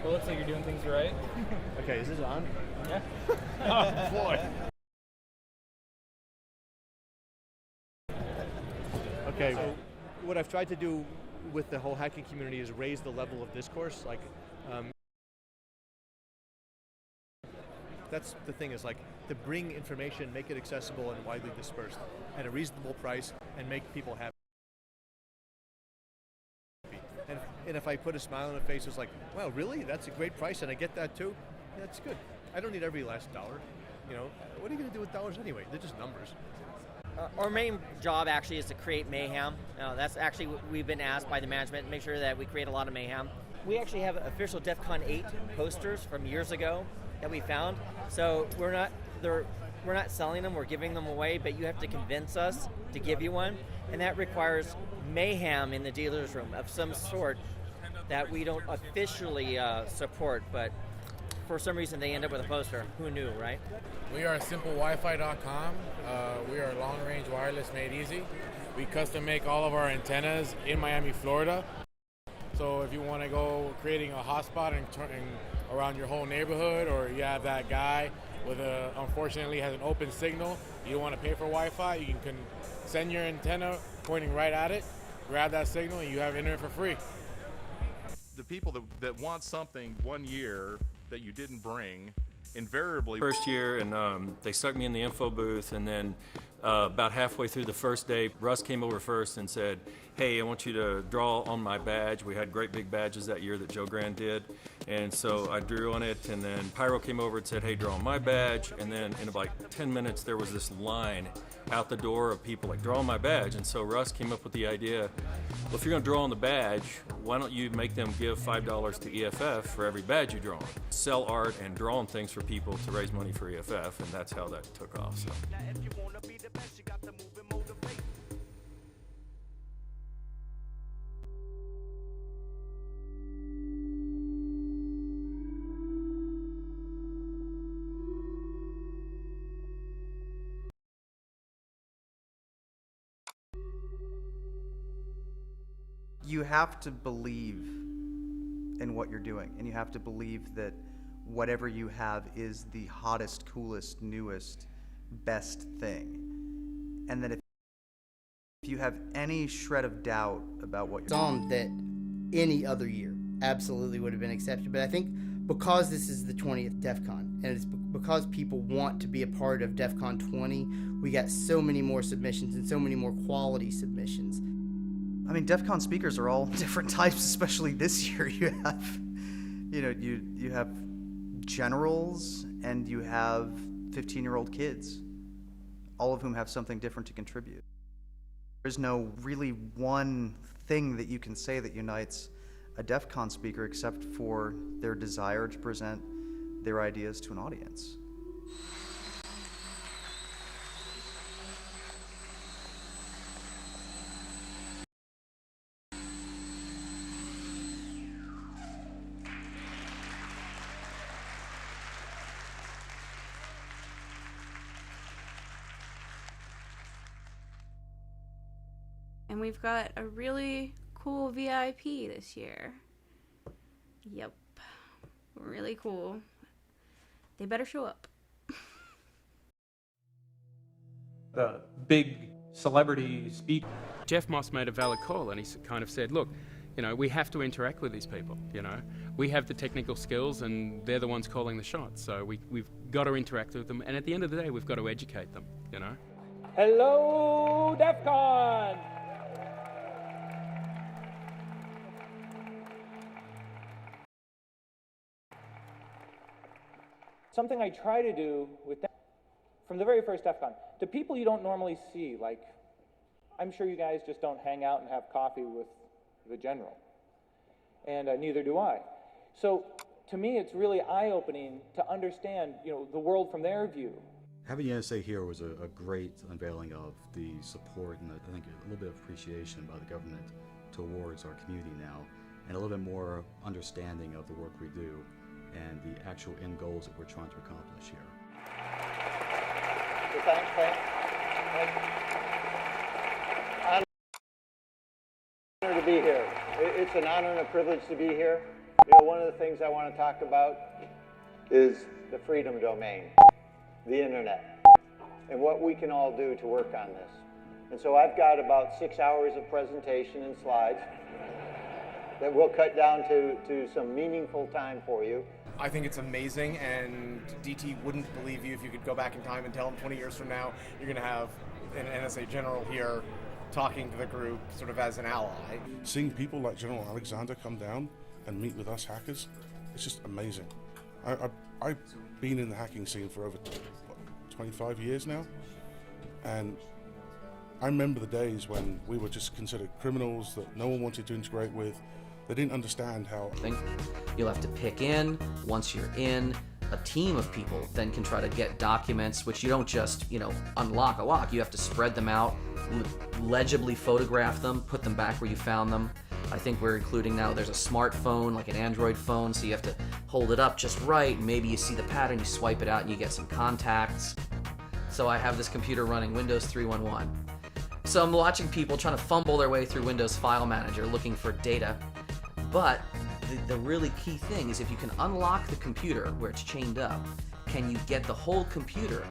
Well, it looks like you're doing things right. Okay, is this on? Yeah. Oh, boy. Okay, so what I've tried to do with the whole hacking community is raise the level of discourse. Like, that's the thing, is like to bring information, make it accessible and widely dispersed at a reasonable price and make people happy. And if I put a smile on their face, it's like, wow, really? That's a great price and I get that too? Yeah, that's good. I don't need every last dollar. You know, what are you going to do with dollars anyway? They're just numbers. Our main job actually is to create mayhem. That's actually what we've been asked by the management, make sure that we create a lot of mayhem. We actually have official DEF CON 8 posters from years ago that we found. So we're not selling them, we're giving them away, but you have to convince us to give you one. And that requires mayhem in the dealer's room of some sort that we don't officially support, but for some reason they end up with a poster. Who knew, right? We are simplewifi.com. We are long-range wireless made easy. We custom make all of our antennas in Miami, Florida. So if you want to go creating a hotspot and turning around your whole neighborhood, or you have that guy with unfortunately has an open signal, you don't want to pay for Wi-Fi, you can send your antenna pointing right at it, grab that signal, and you have internet for free. The people that want something 1 year that you didn't bring, invariably. First year, and they stuck me in the info booth, and then about halfway through the first day, Russ came over first and said, hey, I want you to draw on my badge. We had great big badges that year that Joe Grand did, and so I drew on it, and then Pyro came over and said, hey, draw on my badge, and then in about 10 minutes there was this line out the door of people like, draw on my badge. And so Russ came up with the idea, well, if you're gonna draw on the badge, why don't you make them give $5 to EFF for every badge you draw on? Sell art and draw on things for people to raise money for EFF, and that's how that took off. So. You have to believe in what you're doing, and you have to believe that whatever you have is the hottest, coolest, newest, best thing. And that if you have any shred of doubt about what you're doing, that any other year absolutely would have been accepted. But I think because this is the 20th DEF CON, and it's because people want to be a part of DEF CON 20, we got so many more submissions and so many more quality submissions. I mean, DEF CON speakers are all different types, especially this year. You have, you have generals and you have 15-year-old kids, all of whom have something different to contribute. There's no really one thing that you can say that unites a DEF CON speaker except for their desire to present their ideas to an audience. And we've got a really cool VIP this year. Yep. Really cool. They better show up. The big celebrity speaker. Jeff Moss made a valid call, and he kind of said, look, we have to interact with these people, We have the technical skills, and they're the ones calling the shots, so we've got to interact with them, and at the end of the day, we've got to educate them, Hello, DEF CON! Something I try to do with them from the very first DEF CON, to people you don't normally see, like, I'm sure you guys just don't hang out and have coffee with the general, and neither do I. So to me, it's really eye-opening to understand, the world from their view. Having the NSA here was a great unveiling of the support and I think a little bit of appreciation by the government towards our community now, and a little bit more understanding of the work we do and the actual end goals that we're trying to accomplish here. Thanks, Frank. Honor to be here. It's an honor and a privilege to be here. You know, one of the things I want to talk about is the freedom domain, the internet, and what we can all do to work on this. And so I've got about 6 hours of presentation and slides that we'll cut down to some meaningful time for you. I think it's amazing, and DT wouldn't believe you if you could go back in time and tell him 20 years from now you're going to have an NSA general here talking to the group sort of as an ally. Seeing people like General Alexander come down and meet with us hackers, it's just amazing. I've been in the hacking scene for over 25 years now, and I remember the days when we were just considered criminals that no one wanted to integrate with. They didn't understand how. You'll have to pick in. Once you're in, a team of people then can try to get documents, which you don't just, unlock a lock. You have to spread them out, legibly photograph them, put them back where you found them. I think we're including now, there's a smartphone, like an Android phone, so you have to hold it up just right. Maybe you see the pattern, you swipe it out, and you get some contacts. So I have this computer running Windows 3.1. So I'm watching people trying to fumble their way through Windows File Manager looking for data. But the really key thing is if you can unlock the computer where it's chained up, can you get the whole computer